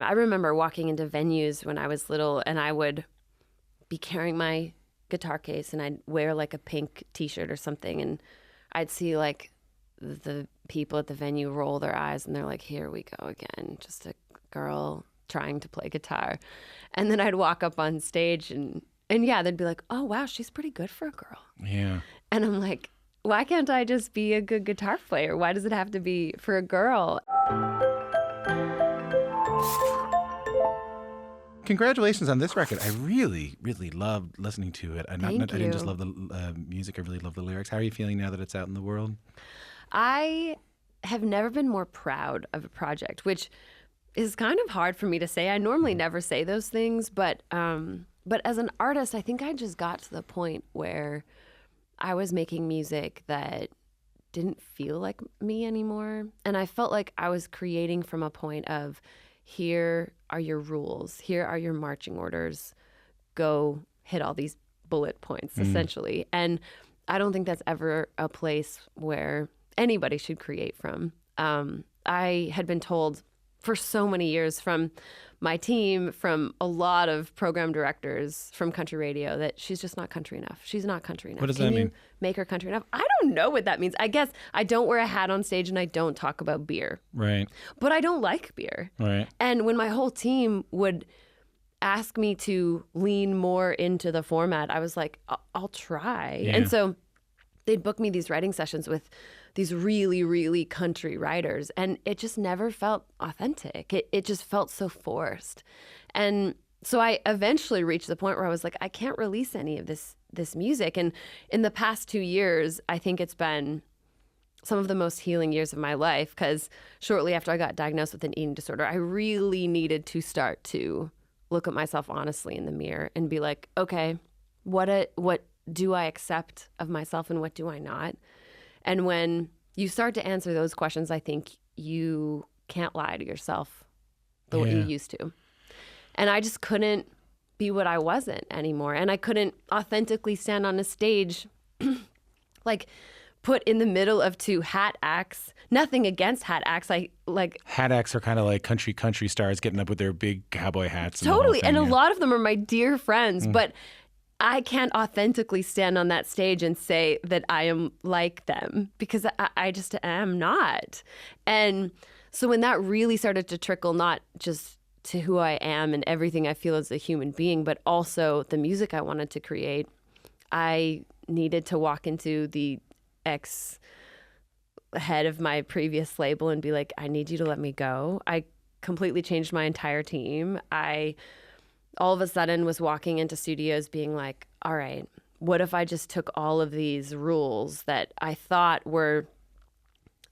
I remember walking into venues when I was little, and I would be carrying my guitar case, and I'd wear like a pink t-shirt or something, and I'd see like the people at the venue roll their eyes, and they're like, here we go again, just a girl trying to play guitar. And then I'd walk up on stage, and yeah, they'd be like, oh wow, she's pretty good for a girl. Yeah. And I'm like, why can't I just be a good guitar player? Why does it have to be for a girl? Congratulations on this record. I really, really loved listening to it. I didn't just love the music. I really love the lyrics. How are you feeling now that it's out in the world? I have never been more proud of a project, which is kind of hard for me to say. I normally never say those things, but as an artist, I think I just got to the point where I was making music that didn't feel like me anymore. And I felt like I was creating from a point of, here are your rules, here are your marching orders, go hit all these bullet points, essentially. And I don't think that's ever a place where anybody should create from. I had been told for so many years from my team, from a lot of program directors from country radio, that she's just not country enough. She's not country enough. What does that mean? Make her country enough? I don't know what that means. I guess I don't wear a hat on stage and I don't talk about beer. Right. But I don't like beer. Right. And when my whole team would ask me to lean more into the format, I was like, I'll try. Yeah. And so they'd book me these writing sessions with these really, really country writers, and it just never felt authentic. It just felt so forced. And so I eventually reached the point where I was like, I can't release any of this music. And in the past 2 years, I think it's been some of the most healing years of my life, because shortly after I got diagnosed with an eating disorder, I really needed to start to look at myself honestly in the mirror and be like, okay, what do I accept of myself and what do I not? And when you start to answer those questions, I think you can't lie to yourself the way you used to. And I just couldn't be what I wasn't anymore. And I couldn't authentically stand on a stage, like put in the middle of two hat acts. Nothing against hat acts. Hat acts are kind of like country stars getting up with their big cowboy hats. Totally. And a lot of them are my dear friends, but I can't authentically stand on that stage and say that I am like them, because I just am not. And so when that really started to trickle, not just to who I am and everything I feel as a human being, but also the music I wanted to create, I needed to walk into the ex-head of my previous label and be like, I need you to let me go. I completely changed my entire team. I all of a sudden was walking into studios being like, all right, what if I just took all of these rules that I thought were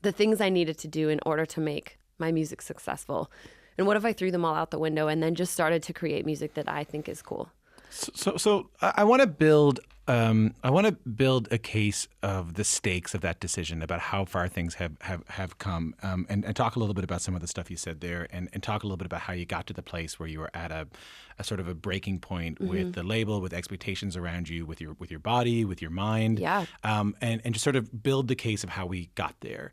the things I needed to do in order to make my music successful? And what if I threw them all out the window and then just started to create music that I think is cool? So I want to build a case of the stakes of that decision, about how far things have come, and talk a little bit about some of the stuff you said there, and talk a little bit about how you got to the place where you were at a sort of a breaking point with the label, with expectations around you, with your body, with your mind, and just sort of build the case of how we got there.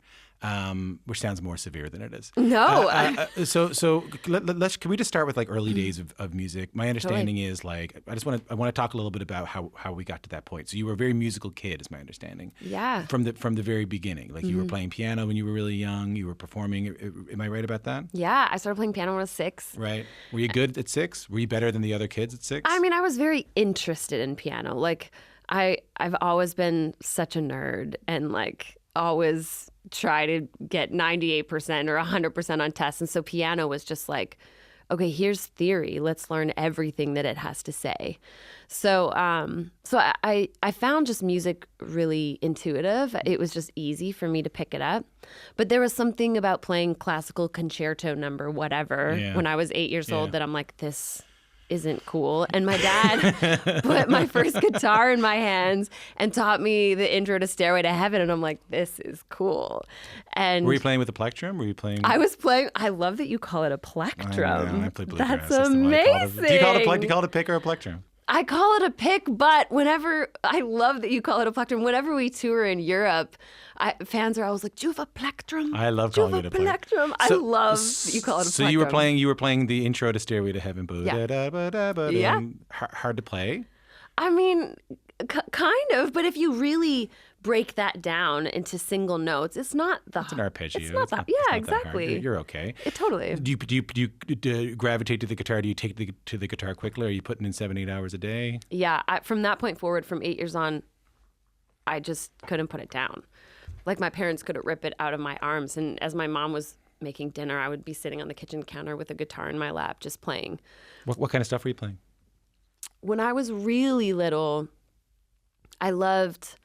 Which sounds more severe than it is. No. So can we just start with like early days of music? My understanding is like I want to talk a little bit about how we got to that point. So you were a very musical kid, is my understanding. Yeah. From the very beginning, like you were playing piano when you were really young. You were performing. Am I right about that? Yeah, I started playing piano when I was 6. Right. Were you good at 6? Were you better than the other kids at 6? I mean, I was very interested in piano. Like I've always been such a nerd, and like always try to get 98% or 100% on tests. And so piano was just like, okay, here's theory. Let's learn everything that it has to say. So I found just music really intuitive. It was just easy for me to pick it up. But there was something about playing classical concerto number whatever when I was 8 years old that I'm like, this isn't cool. And my dad put my first guitar in my hands and taught me the intro to Stairway to Heaven, and I'm like, this is cool. And were you playing with a plectrum? Were you playing? I was playing. I love that you call it a plectrum. I play bluegrass. That's amazing. Do you call it a pick or a plectrum? I call it a pick, but I love that you call it a plectrum. Whenever we tour in Europe, fans are always like, "Do you have a plectrum?" I love calling it a plectrum. I love that you call it a plectrum. So you were playing the intro to Stairway to Heaven. Yeah. Hard to play. I mean, kind of, but if you really break that down into single notes, it's not It's an arpeggio. It's not that. Yeah, exactly. You're okay. Totally. Do you gravitate to the guitar? Do you take to the guitar quickly? Are you putting in 7-8 hours a day? Yeah. From that point forward, from 8 years on, I just couldn't put it down. Like my parents couldn't rip it out of my arms. And as my mom was making dinner, I would be sitting on the kitchen counter with a guitar in my lap, just playing. What kind of stuff were you playing? When I was really little, I loved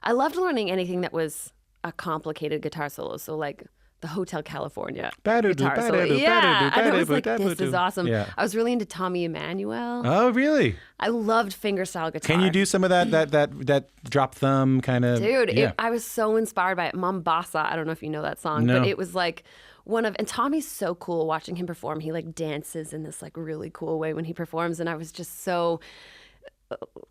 learning anything that was a complicated guitar solo. So like the Hotel California guitar solo. Yeah, and I was like, this is awesome. Yeah. I was really into Tommy Emmanuel. Oh, really? I loved fingerstyle guitar. Can you do some of that drop thumb kind of? Dude, yeah. I was so inspired by it. Mombasa, I don't know if you know that song, No. but it was like and Tommy's so cool watching him perform. He like dances in this like really cool way when he performs, and I was just so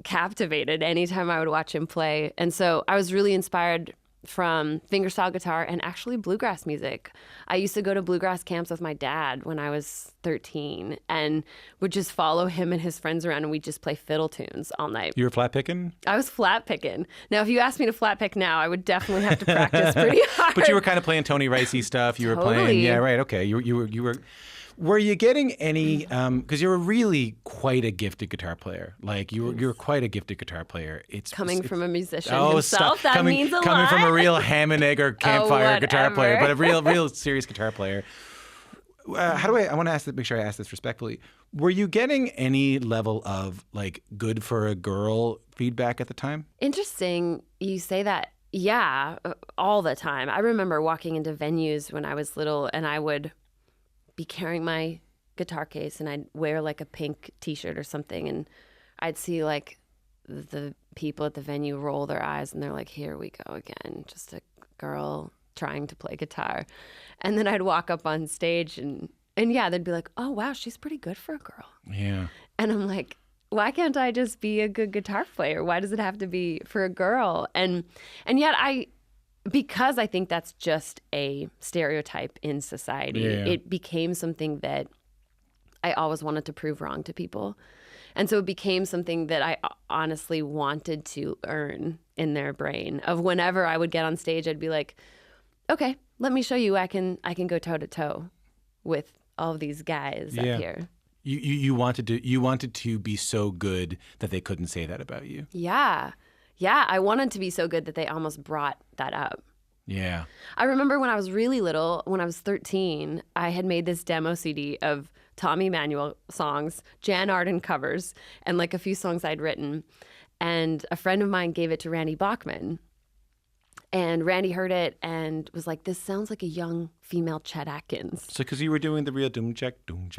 captivated anytime I would watch him play. And so I was really inspired from fingerstyle guitar and actually bluegrass music. I used to go to bluegrass camps with my dad when I was 13 and would just follow him and his friends around, and we'd just play fiddle tunes all night. You were flat picking? I was flat picking. Now, if you asked me to flat pick now, I would definitely have to practice pretty hard. But you were kind of playing Tony Ricey stuff. You were Totally. playing, yeah, right, okay. You were. Were you getting any? Because you were really quite a gifted guitar player. Like you were quite a gifted guitar player. It's coming from a musician oh, himself. That means a lot. Coming from a real ham and egg or campfire guitar player, but a real serious guitar player. I want to make sure I ask this respectfully. Were you getting any level of like good for a girl feedback at the time? Interesting you say that. Yeah, all the time. I remember walking into venues when I was little, and I would be carrying my guitar case, and I'd wear like a pink t-shirt or something, and I'd see like the people at the venue roll their eyes, and they're like, here we go again, just a girl trying to play guitar. And then I'd walk up on stage, and yeah, they'd be like, oh wow, she's pretty good for a girl. Yeah. And I'm like, why can't I just be a good guitar player? Why does it have to be for a girl? And yet because I think that's just a stereotype in society, it became something that I always wanted to prove wrong to people. And so it became something that I honestly wanted to earn in their brain of whenever I would get on stage, I'd be like, okay, let me show you I can go toe to toe with all of these guys up here. You wanted to be so good that they couldn't say that about you. Yeah. Yeah, I wanted to be so good that they almost brought that up. Yeah. I remember when I was really little, when I was 13, I had made this demo CD of Tommy Emmanuel songs, Jan Arden covers, and like a few songs I'd written. And a friend of mine gave it to Randy Bachman. And Randy heard it and was like, this sounds like a young female Chet Atkins. So because you were doing the real doom check.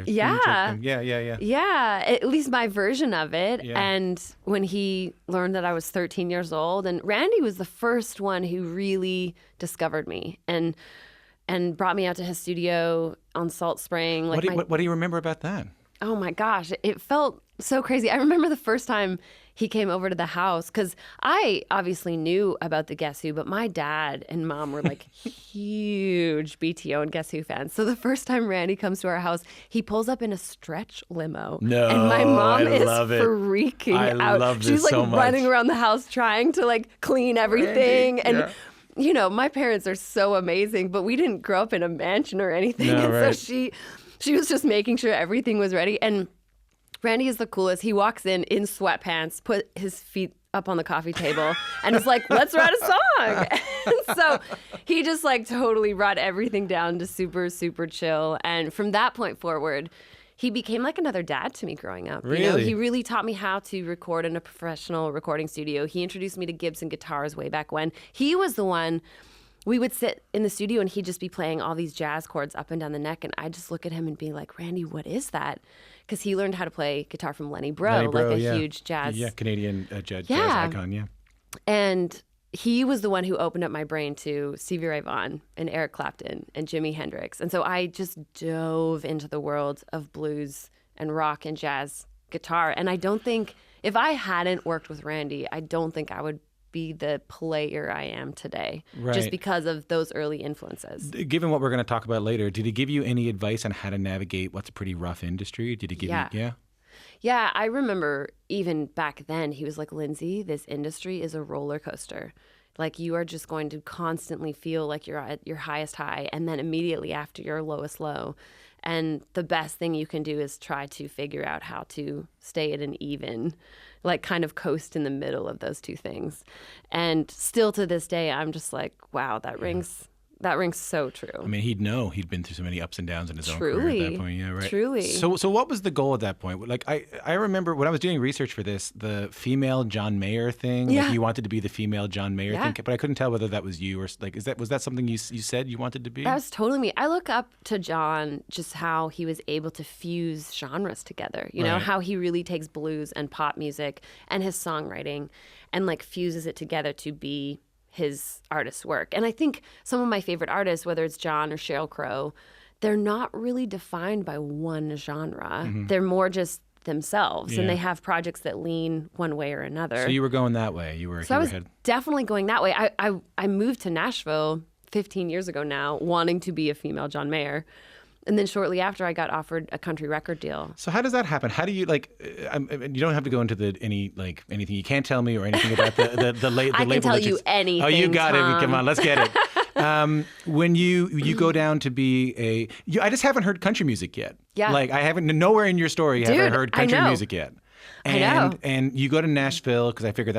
Yeah. Yeah. Yeah, at least my version of it. Yeah. And when he learned that I was 13 years old, and Randy was the first one who really discovered me and brought me out to his studio on Salt Spring. Like what do you remember about that? Oh my gosh, it felt so crazy. I remember the first time he came over to the house, because I obviously knew about the Guess Who, but my dad and mom were like huge BTO and Guess Who fans. So the first time Randy comes to our house, he pulls up in a stretch limo. No, and my mom I is love it. freaking out. I love this She's like so much. running around the house trying to like clean everything. Randy, and yeah. you know, my parents are so amazing, but we didn't grow up in a mansion or anything. No, and right. so she was just making sure everything was ready. And Randy is the coolest. He walks in sweatpants, put his feet up on the coffee table, and is like, let's write a song. And so he just like totally brought everything down to super, super chill. And from that point forward, he became like another dad to me growing up. Really? You know, he really taught me how to record in a professional recording studio. He introduced me to Gibson guitars way back when. He was the one. We would sit in the studio and he'd just be playing all these jazz chords up and down the neck. And I'd just look at him and be like, Randy, what is that? Because he learned how to play guitar from Lenny Breau, like a huge jazz. Yeah, Canadian jazz icon, yeah. And he was the one who opened up my brain to Stevie Ray Vaughan and Eric Clapton and Jimi Hendrix. And so I just dove into the world of blues and rock and jazz guitar. And I don't think, if I hadn't worked with Randy, I don't think I would be the player I am today, just because of those early influences. Given what we're going to talk about later, did he give you any advice on how to navigate what's a pretty rough industry? Did he give you? Yeah, I remember even back then, he was like, Lindsay, this industry is a roller coaster. Like, you are just going to constantly feel like you're at your highest high and then immediately after your lowest low. And the best thing you can do is try to figure out how to stay at an even, like kind of coast in the middle of those two things. And still to this day, I'm just like, wow, that rings so true. I mean, he'd been through so many ups and downs in his own career at that point. Yeah, right. Truly. So what was the goal at that point? Like, I remember when I was doing research for this, the female John Mayer thing. Yeah. Like, you wanted to be the female John Mayer thing, but I couldn't tell whether that was you or like, was that something you said you wanted to be? That was totally me. I look up to John, just how he was able to fuse genres together. You know, how he really takes blues and pop music and his songwriting and like fuses it together to be his artist's work. And I think some of my favorite artists, whether it's John or Sheryl Crow, they're not really defined by one genre. Mm-hmm. They're more just themselves, and they have projects that lean one way or another. So you were going that way. I was definitely going that way. I moved to Nashville 15 years ago now, wanting to be a female John Mayer. And then shortly after, I got offered a country record deal. So how does that happen? How do you you don't have to go into anything you can't tell me or anything about the label. I can tell you anything. Oh, you got Tom. it. Come on, let's get it. When you go down to be I just haven't heard country music yet. Yeah. Like I haven't nowhere in your story have I heard country music yet. I know. And you go to Nashville because I figure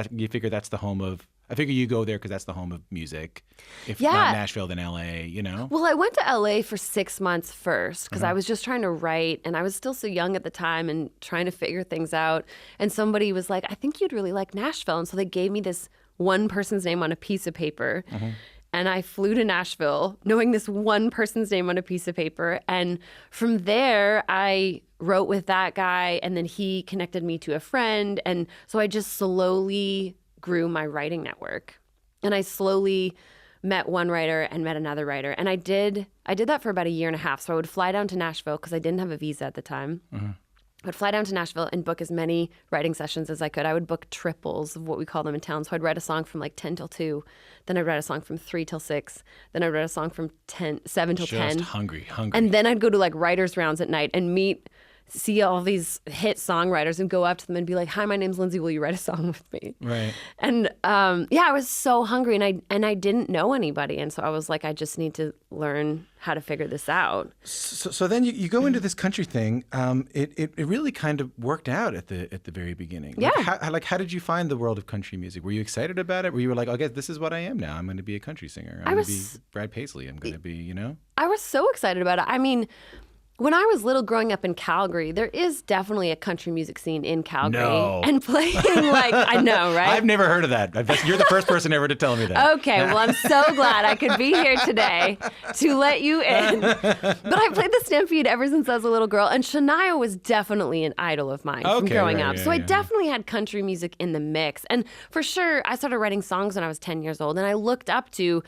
that's the home of. I figure you go there because that's the home of music. If not Nashville, then LA, you know? Well, I went to LA for 6 months first because I was just trying to write, and I was still so young at the time and trying to figure things out. And somebody was like, I think you'd really like Nashville. And so they gave me this one person's name on a piece of paper. Mm-hmm. And I flew to Nashville knowing this one person's name on a piece of paper. And from there, I wrote with that guy, and then he connected me to a friend. And so I just slowly grew my writing network. And I slowly met one writer and met another writer. And I did that for about a year and a half. So I would fly down to Nashville because I didn't have a visa at the time. Mm-hmm. I would fly down to Nashville and book as many writing sessions as I could. I would book triples of what we call them in town. So I'd write a song from like 10 till 2. Then I'd write a song from 3 till 6. Then I'd write a song from 7 till 10. Just hungry. And then I'd go to like writers' rounds at night and see all these hit songwriters and go up to them and be like, hi, my name's Lindsay. Will you write a song with me? Right. And I was so hungry and I didn't know anybody. And so I was like, I just need to learn how to figure this out. So then you go into this country thing. It really kind of worked out at the very beginning. Yeah. How did you find the world of country music? Were you excited about it? Were you like, okay, this is what I am now. I'm going to be a country singer. I'm going to be Brad Paisley. I'm going to be, you know? I was so excited about it. I mean, when I was little growing up in Calgary, there is definitely a country music scene in Calgary. No. And playing like, I know, right? I've never heard of that. You're the first person ever to tell me that. Okay, well, I'm so glad I could be here today to let you in. But I played the Stampede ever since I was a little girl, and Shania was definitely an idol of mine from growing up. So I definitely had country music in the mix. And for sure, I started writing songs when I was 10 years old, and I looked up to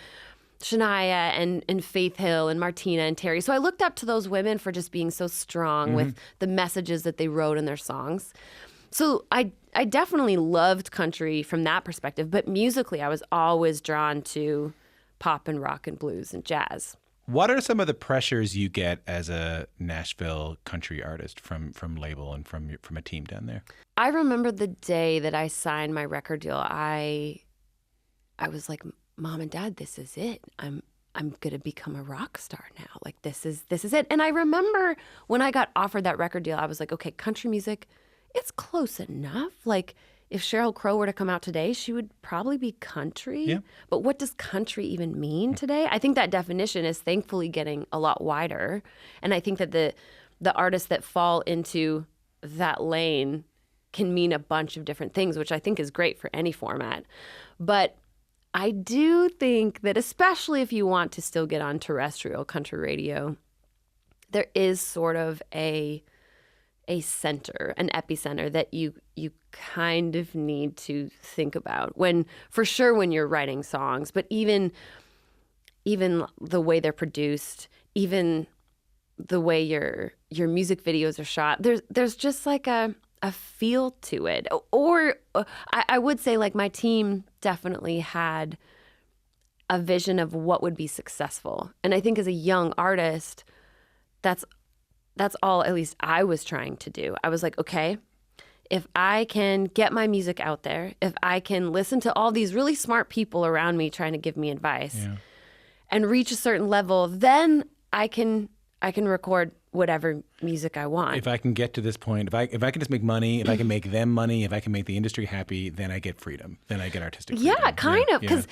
Shania and Faith Hill and Martina and Terry. So I looked up to those women for just being so strong with the messages that they wrote in their songs. So I definitely loved country from that perspective, but musically I was always drawn to pop and rock and blues and jazz. What are some of the pressures you get as a Nashville country artist from label and from a team down there? I remember the day that I signed my record deal. I was like, Mom and Dad, this is it. I'm gonna become a rock star now. Like this is it. And I remember when I got offered that record deal, I was like, okay, country music, it's close enough. Like if Sheryl Crow were to come out today, she would probably be country. Yeah. But what does country even mean today? I think that definition is thankfully getting a lot wider. And I think that the artists that fall into that lane can mean a bunch of different things, which I think is great for any format. But I do think that especially if you want to still get on terrestrial country radio, there is sort of a center, an epicenter that you kind of need to think about when you're writing songs, but even the way they're produced, even the way your music videos are shot, there's just like a a feel to it. Or I would say like my team definitely had a vision of what would be successful. And I think as a young artist, that's all at least I was trying to do. I was like, okay, if I can get my music out there, if I can listen to all these really smart people around me trying to give me advice and reach a certain level, then I can record whatever music I want. If I can get to this point, if I can just make money, if I can make them money, if I can make the industry happy, then I get freedom. Then I get artistic freedom. Yeah, kind of. Because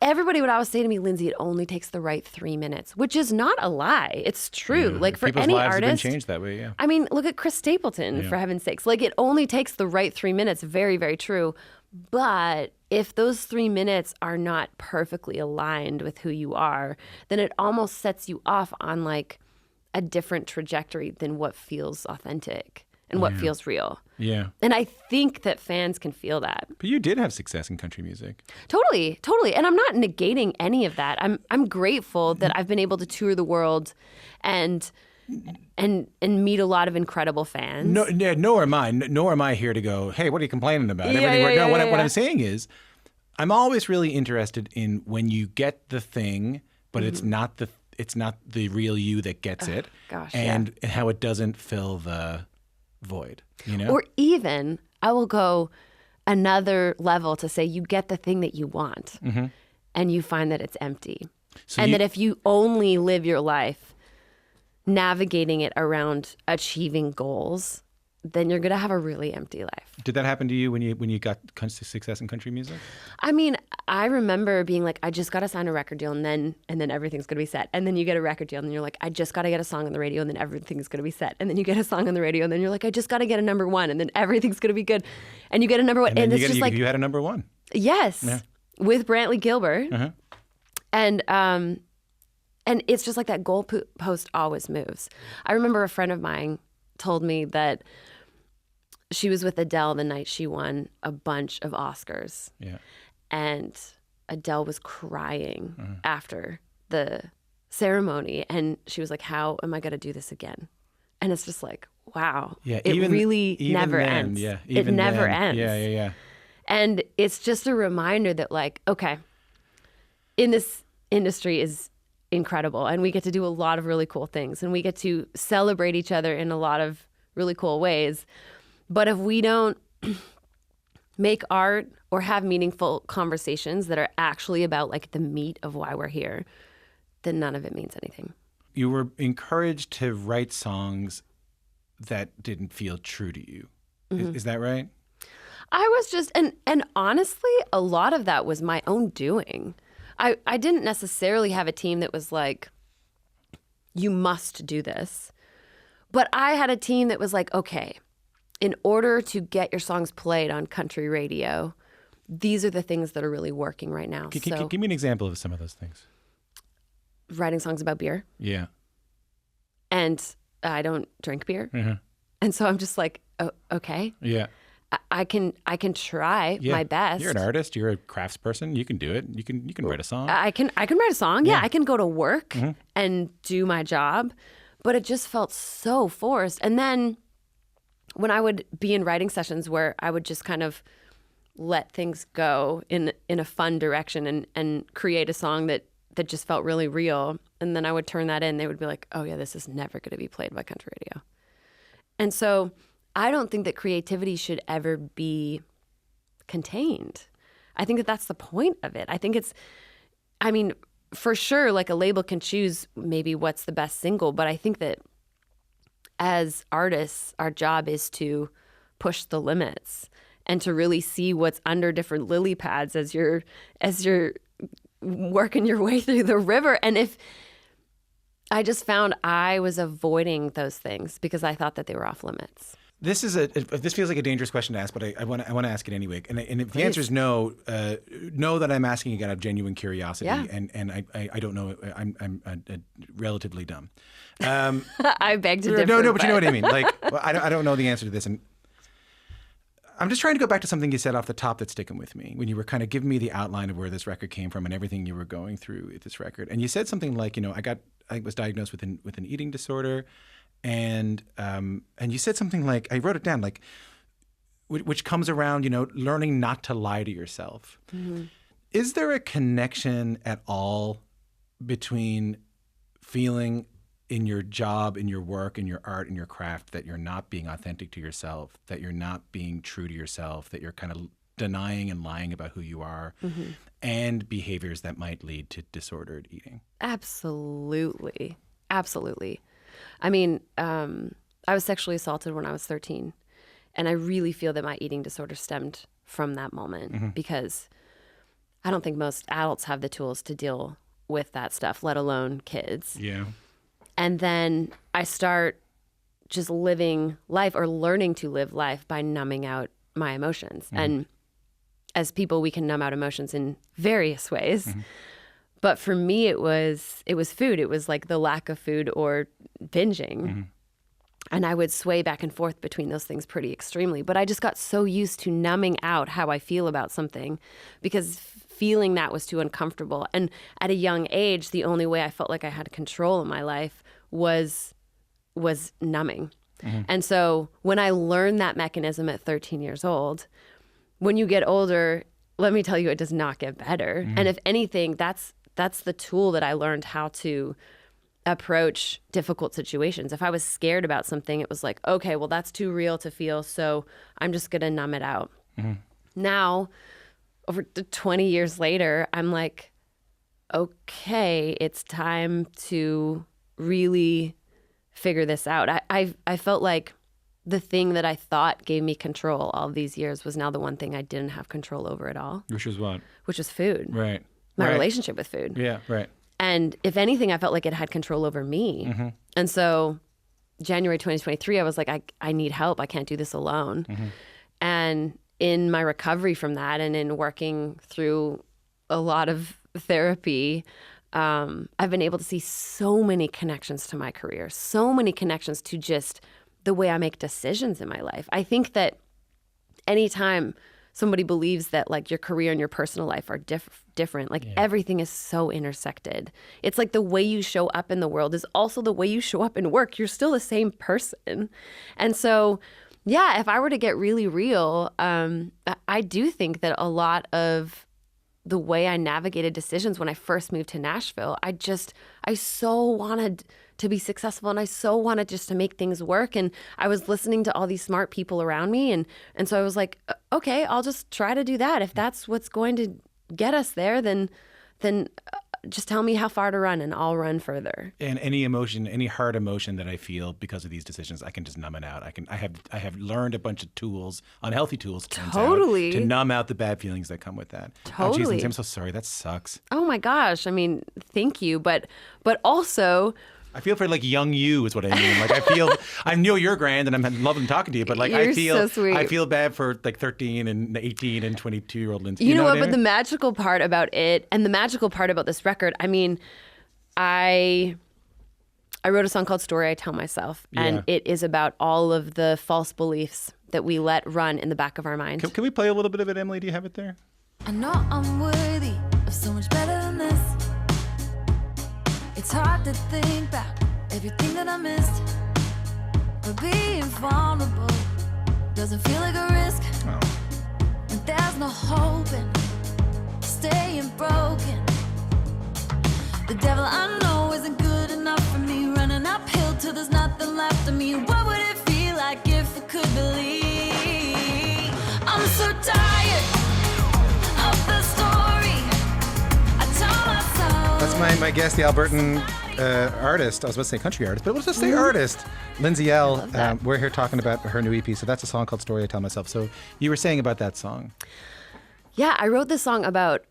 everybody would always say to me, Lindsay, it only takes the right 3 minutes, which is not a lie. It's true. Like for People's any lives artist, have been changed that way. Yeah. I mean, look at Chris Stapleton, for heaven's sakes. Like it only takes the right 3 minutes. Very, very true. But if those 3 minutes are not perfectly aligned with who you are, then it almost sets you off on like a different trajectory than what feels authentic and what feels real. Yeah. And I think that fans can feel that. But you did have success in country music. Totally. And I'm not negating any of that. I'm grateful that I've been able to tour the world and meet a lot of incredible fans. Nor am I here to go, hey, what are you complaining about? What I'm saying is, I'm always really interested in when you get the thing, but it's not the real you that gets it, and how it doesn't fill the void, you know? Or even, I will go another level to say you get the thing that you want, and you find that it's empty. That if you only live your life navigating it around achieving goals, then you're going to have a really empty life. Did that happen to you when you got success in country music? I mean, I remember being like, I just got to sign a record deal and then everything's going to be set. And then you get a record deal and you're like, I just got to get a song on the radio and then everything's going to be set. And then you get a song on the radio and then you're like, I just got to get a number one and then everything's going to be good. And you get a number one. And it's just like... You had a number one. Yes. Yeah. With Brantley Gilbert. And it's just like that goalpost always moves. I remember a friend of mine told me that she was with Adele the night she won a bunch of Oscars. Yeah. And Adele was crying after the ceremony. And she was like, how am I going to do this again? And it's just like, wow. Yeah, it really never ends. Yeah, it never ends. Yeah. And it's just a reminder that like, okay, in this industry is incredible. And we get to do a lot of really cool things. And we get to celebrate each other in a lot of really cool ways. But if we don't make art or have meaningful conversations that are actually about like the meat of why we're here, then none of it means anything. You were encouraged to write songs that didn't feel true to you. Is that right? I was just, and honestly, a lot of that was my own doing. I didn't necessarily have a team that was like, you must do this. But I had a team that was like, okay, in order to get your songs played on country radio, these are the things that are really working right now. Give me an example of some of those things. Writing songs about beer. Yeah. And I don't drink beer. And so I'm just like, oh, okay. Yeah. I can try my best. You're an artist. You're a craftsperson. You can do it. You can write a song. I can write a song. Yeah. I can go to work and do my job. But it just felt so forced. And then when I would be in writing sessions where I would just kind of let things go in a fun direction and create a song that just felt really real. And then I would turn that in. They would be like, oh, yeah, this is never going to be played by country radio. And so I don't think that creativity should ever be contained. I think that that's the point of it. I think for sure, like a label can choose maybe what's the best single, but I think that as artists, our job is to push the limits and to really see what's under different lily pads as you're working your way through the river. And if I just found I was avoiding those things because I thought that they were off limits. This feels like a dangerous question to ask, but I want to ask it anyway. And if the answer is no, know that I'm asking it out of genuine curiosity, and I don't know. I'm relatively dumb. I beg to differ. No, but you know what I mean. Like, I don't know the answer to this, and I'm just trying to go back to something you said off the top that's sticking with me when you were kind of giving me the outline of where this record came from and everything you were going through with this record. And you said something like, I was diagnosed with an eating disorder. And you said something like, I wrote it down, like, which comes around, learning not to lie to yourself. Mm-hmm. Is there a connection at all between feeling in your job, in your work, in your art, in your craft, that you're not being authentic to yourself, that you're not being true to yourself, that you're kind of denying and lying about who you are, mm-hmm. and behaviors that might lead to disordered eating? Absolutely. Absolutely. I mean, I was sexually assaulted when I was 13, and I really feel that my eating disorder stemmed from that moment, mm-hmm. because I don't think most adults have the tools to deal with that stuff, let alone kids. Yeah. And then I start just living life, or learning to live life, by numbing out my emotions. Mm-hmm. And as people, we can numb out emotions in various ways. Mm-hmm. But for me, it was food. It was like the lack of food or binging. Mm-hmm. And I would sway back and forth between those things pretty extremely. But I just got so used to numbing out how I feel about something, because feeling that was too uncomfortable. And at a young age, the only way I felt like I had control in my life was numbing. Mm-hmm. And so when I learned that mechanism at 13 years old, when you get older, let me tell you, it does not get better. Mm-hmm. And if anything, that's the tool that I learned how to approach difficult situations. If I was scared about something, it was like, okay, well, that's too real to feel, so I'm just going to numb it out. Mm-hmm. Now, over 20 years later, I'm like, okay, it's time to really figure this out. I felt like the thing that I thought gave me control all these years was now the one thing I didn't have control over at all. Which was what? Which was food. Right. My relationship with food. Yeah, right. And if anything, I felt like it had control over me. Mm-hmm. And so January 2023, I was like, I need help. I can't do this alone. Mm-hmm. And in my recovery from that, and in working through a lot of therapy, I've been able to see so many connections to my career, so many connections to just the way I make decisions in my life. I think that anytime somebody believes that like your career and your personal life are different, like everything is so intersected. It's like the way you show up in the world is also the way you show up in work. You're still the same person. And so, yeah, if I were to get really real, I do think that a lot of the way I navigated decisions when I first moved to Nashville, I so wanted to be successful, and I so wanted just to make things work. And I was listening to all these smart people around me. And so I was like, okay, I'll just try to do that. If that's what's going to get us there, then just tell me how far to run and I'll run further. And any emotion, any hard emotion that I feel because of these decisions, I can just numb it out. I have learned a bunch of tools, unhealthy tools, totally, to numb out the bad feelings that come with that. Totally. Oh, geez, Lindsay, I'm so sorry. That sucks. Oh my gosh. I mean, thank you. But also, I feel for like young you is what I mean. Like I know you're grand and I'm loving talking to you, but like you're so sweet. I feel bad for like 13 and 18 and 22-year-old Lindsay. You know what? I mean? But the magical part about it, and the magical part about this record, I mean, I wrote a song called Story I Tell Myself, and it is about all of the false beliefs that we let run in the back of our mind. Can we play a little bit of it, Emily? Do you have it there? I know I'm worthy of so much better than this. It's hard to think back everything that I missed, but being vulnerable doesn't feel like a risk. Oh. And there's no hope in staying broken. The devil I know isn't good enough for me, running uphill till there's nothing left of me. What would it feel like if I could believe? I'm so tired of the story I tell myself. That's my guest, the Albertan artist. I was about to say country artist, but let's just say artist. Lindsay Ell. We're here talking about her new EP. So that's a song called Story I Tell Myself. So you were saying about that song. Yeah, I wrote this song about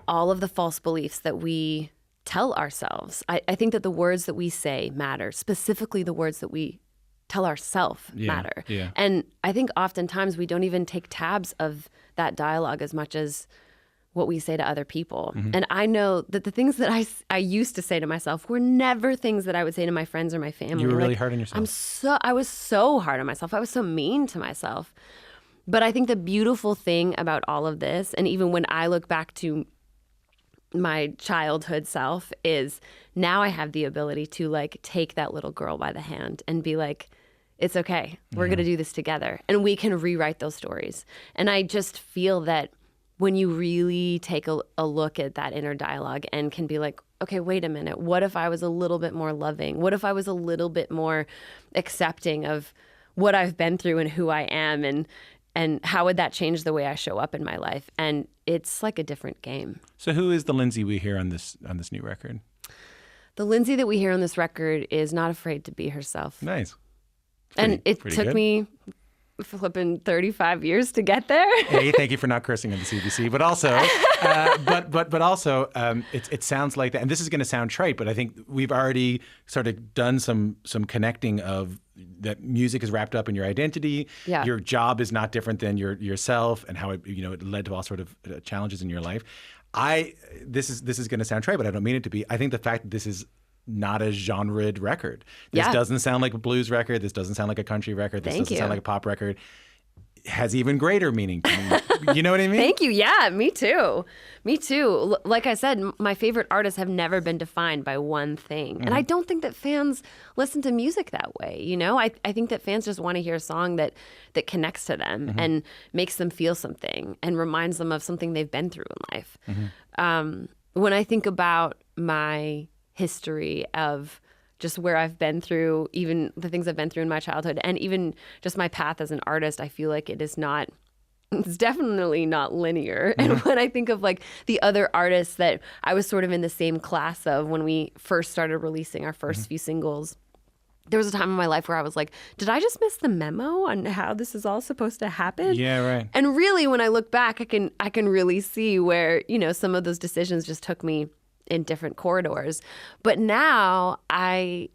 all of the false beliefs that we tell ourselves. I think that the words that we say matter, specifically the words that we tell ourselves matter. Yeah. And I think oftentimes we don't even take tabs of that dialogue as much as what we say to other people. Mm-hmm. And I know that the things that I used to say to myself were never things that I would say to my friends or my family. You were really hard on yourself. I was so hard on myself. I was so mean to myself. But I think the beautiful thing about all of this, and even when I look back to my childhood self, is now I have the ability to like take that little girl by the hand and be like, It's okay. We're going to do this together. And we can rewrite those stories. And I just feel that when you really take a look at that inner dialogue and can be like, okay, wait a minute. What if I was a little bit more loving? What if I was a little bit more accepting of what I've been through and who I am? And how would that change the way I show up in my life? And it's like a different game. So who is the Lindsay we hear on this new record? The Lindsay that we hear on this record is not afraid to be herself. Nice. And it took me flipping 35 years to get there. Hey, thank you for not cursing on the CBC. But also, it sounds like that. And this is going to sound trite, but I think we've already sort of done some connecting of that music is wrapped up in your identity. Yeah. Your job is not different than yourself, and how it led to all sort of challenges in your life. This is going to sound trite, but I don't mean it to be. I think the fact that this is not a genred record. This doesn't sound like a blues record. This doesn't sound like a country record. This doesn't sound like a pop record. Has even greater meaning to me. You know what I mean? Thank you. Yeah, me too. Me too. Like I said, my favorite artists have never been defined by one thing. And I don't think that fans listen to music that way. You know, I think that fans just want to hear a song that connects to them and makes them feel something and reminds them of something they've been through in life. When I think about my history of just where I've been through, even the things I've been through in my childhood, and even just my path as an artist, I feel like it's definitely not linear. And when I think of like the other artists that I was sort of in the same class of when we first started releasing our first few singles, there was a time in my life where I was like, did I just miss the memo on how this is all supposed to happen? Yeah, right. And really, when I look back, I can really see where, some of those decisions just took me in different corridors. But now I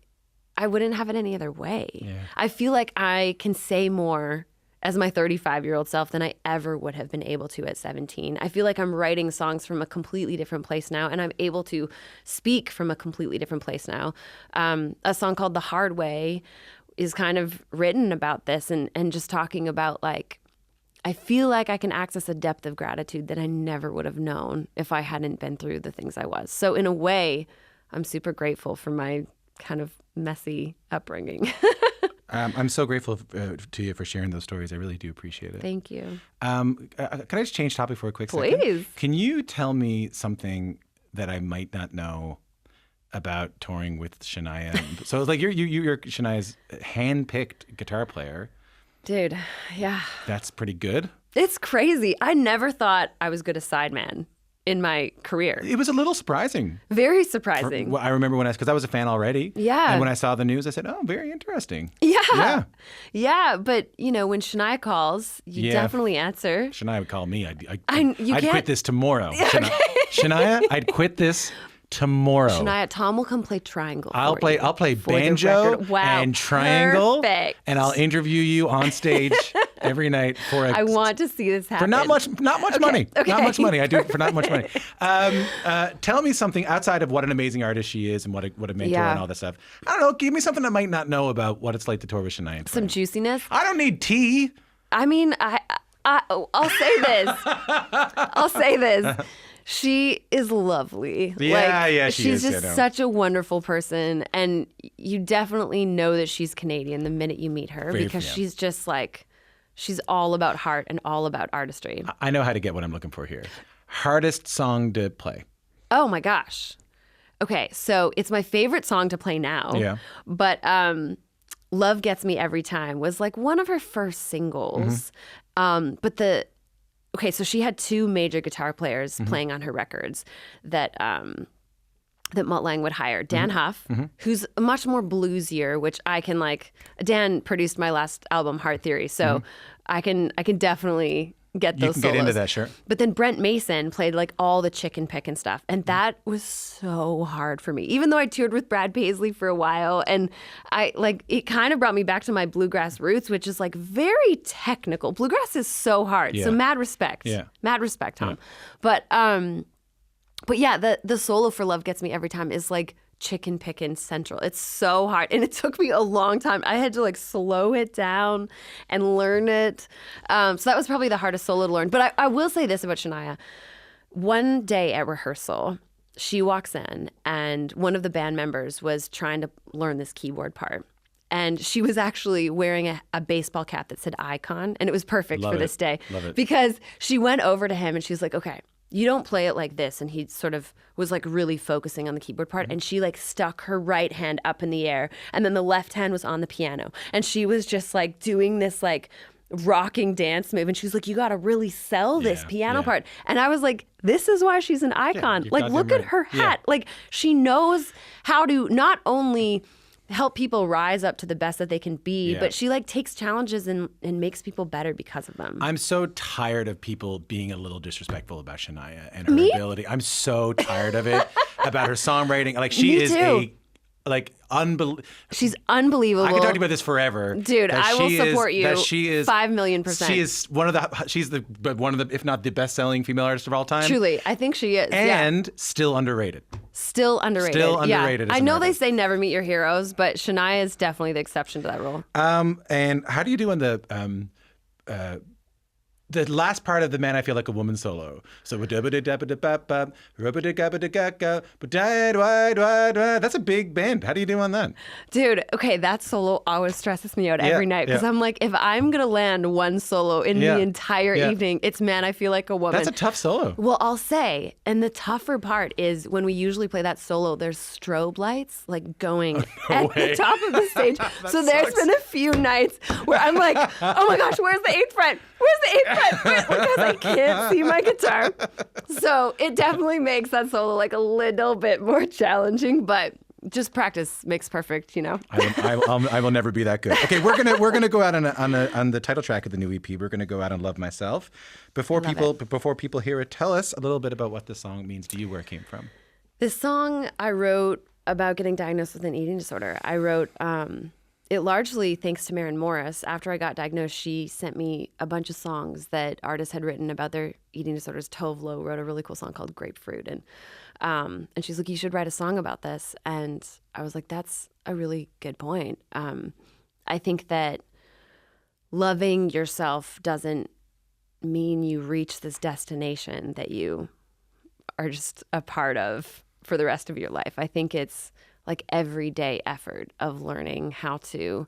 wouldn't have it any other way. Yeah. I feel like I can say more as my 35-year-old self than I ever would have been able to at 17. I feel like I'm writing songs from a completely different place now, and I'm able to speak from a completely different place now. A song called The Hard Way is kind of written about this and just talking about like, I feel like I can access a depth of gratitude that I never would have known if I hadn't been through the things I was. So in a way, I'm super grateful for my kind of messy upbringing. I'm so grateful to you for sharing those stories. I really do appreciate it. Thank you. Can I just change topic for a quick second? Please. Can you tell me something that I might not know about touring with Shania? So like you're Shania's hand-picked guitar player. Dude, yeah. That's pretty good. It's crazy. I never thought I was good as sideman in my career. It was a little surprising. Very surprising. I remember because I was a fan already. Yeah. And when I saw the news, I said, oh, very interesting. Yeah. Yeah. But, when Shania calls, you definitely answer. Shania would call me. I'd can't... quit this tomorrow. Shania, I'd quit this tomorrow. Shania, Tom will come play triangle. I'll play banjo and triangle, perfect. And I'll interview you on stage every night I want to see this happen for not much money. Okay. Not much money. I do it for not much money. Tell me something outside of what an amazing artist she is and what a mentor and all that stuff. I don't know. Give me something I might not know about what it's like to tour with Shania. Some juiciness. I don't need tea. I mean, I'll say this. She is lovely. She's just such a wonderful person, and you definitely know that she's Canadian the minute you meet her because she's just like, she's all about heart and all about artistry. I know how to get what I'm looking for here. Hardest song to play. Oh my gosh. Okay, so it's my favorite song to play now. Yeah. But Love Gets Me Every Time was like one of her first singles. Okay, so she had two major guitar players playing on her records that Mutt Lange would hire. Dan Huff, who's much more bluesier, which I can like. Dan produced my last album, Heart Theory, so I can definitely get those solos. You can get into that, sure. But then Brent Mason played like all the chicken picking stuff, and that was so hard for me. Even though I toured with Brad Paisley for a while, and it kind of brought me back to my bluegrass roots, which is like very technical. Bluegrass is so hard. So mad respect. Yeah. Mad respect, Tom. Yeah. But yeah, the solo for Love Gets Me Every Time is like chicken picking central. It's so hard. And it took me a long time. I had to like slow it down and learn it. So that was probably the hardest solo to learn. But I will say this about Shania. One day at rehearsal, she walks in and one of the band members was trying to learn this keyboard part. And she was actually wearing a baseball cap that said Icon. And it was perfect Love for it. this day. Love it. Because she went over to him and she was like, okay, you don't play it like this. And he sort of was like really focusing on the keyboard part. And she like stuck her right hand up in the air. And then the left hand was on the piano. And she was just like doing this like rocking dance move. And she was like, you got to really sell this piano part. And I was like, this is why she's an icon. you're Like, goddamn look right. at her hat. Like, she knows how to not only help people rise up to the best that they can be, but she like takes challenges and makes people better because of them. I'm so tired of people being a little disrespectful about Shania and her ability. I'm so tired of it, about her songwriting. Like, she Me is too. She's unbelievable. I could talk to you about this forever. Dude, I will support you. That she is 5,000,000%. She is one of the, if not the best-selling female artist of all time. Truly, I think she is. And still underrated. Still underrated. Still underrated as I an know they artist. say never meet your heroes, but Shania is definitely the exception to that rule. And how do you do on the last part of the Man I Feel Like a Woman solo? So that's a big bend. How do you do on that? Dude, okay, that solo always stresses me out every night because I'm like, if I'm going to land one solo in the entire evening, it's Man I Feel Like a Woman. That's a tough solo. Well, I'll say, and the tougher part is when we usually play that solo, there's strobe lights like going at the top of the stage. So there's been a few nights where I'm like, oh my gosh, where's the 8th fret? Where's the 8th fret? Because I can't see my guitar. So it definitely makes that solo like a little bit more challenging, but just practice makes perfect, you know. I will never be that good. Okay, we're gonna go out on the title track of the new EP. We're gonna go out and Love Myself. Before people hear it, tell us a little bit about what the song means to you, where it came from. This song I wrote about getting diagnosed with an eating disorder. I wrote it largely thanks to Maren Morris. After I got diagnosed, she sent me a bunch of songs that artists had written about their eating disorders. Tove Lo wrote a really cool song called Grapefruit. And she's like, you should write a song about this. And I was like, that's a really good point. I think that loving yourself doesn't mean you reach this destination that you are just a part of for the rest of your life. I think it's like everyday effort of learning how to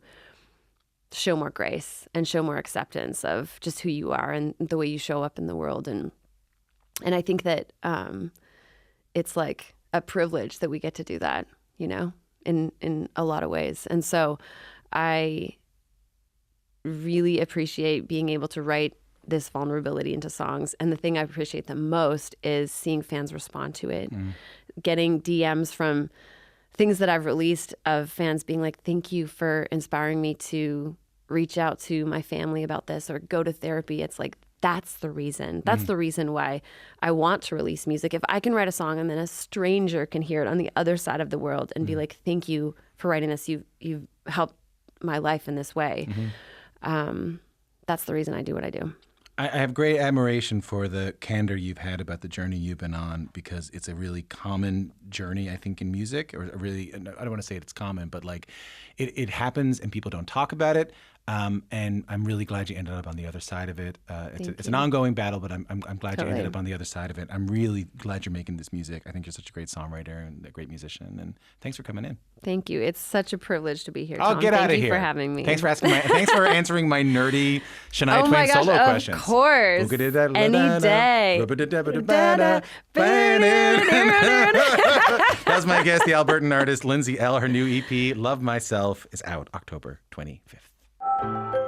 show more grace and show more acceptance of just who you are and the way you show up in the world. And I think that it's like a privilege that we get to do that, you know, in a lot of ways. And so I really appreciate being able to write this vulnerability into songs. And the thing I appreciate the most is seeing fans respond to it, getting DMs from things that I've released of fans being like, thank you for inspiring me to reach out to my family about this or go to therapy. It's like, that's the reason. That's the reason why I want to release music. If I can write a song and then a stranger can hear it on the other side of the world and be like, thank you for writing this. You've helped my life in this way. That's the reason I do what I do. I have great admiration for the candor you've had about the journey you've been on, because it's a really common journey, I think, in music. Or a really, I don't want to say it's common, but like it happens and people don't talk about it. And I'm really glad you ended up on the other side of it. It's an ongoing battle, but I'm glad you ended up on the other side of it. I'm really glad you're making this music. I think you're such a great songwriter and a great musician. And thanks for coming in. Thank you. It's such a privilege to be here. Oh, Tom. get out of Thank you here! for having me. Thanks for answering my nerdy Shania Twain solo questions. Of course. Any day. That's my guest, the Albertan artist Lindsay Ell. Her new EP, Love Myself, is out October 25th.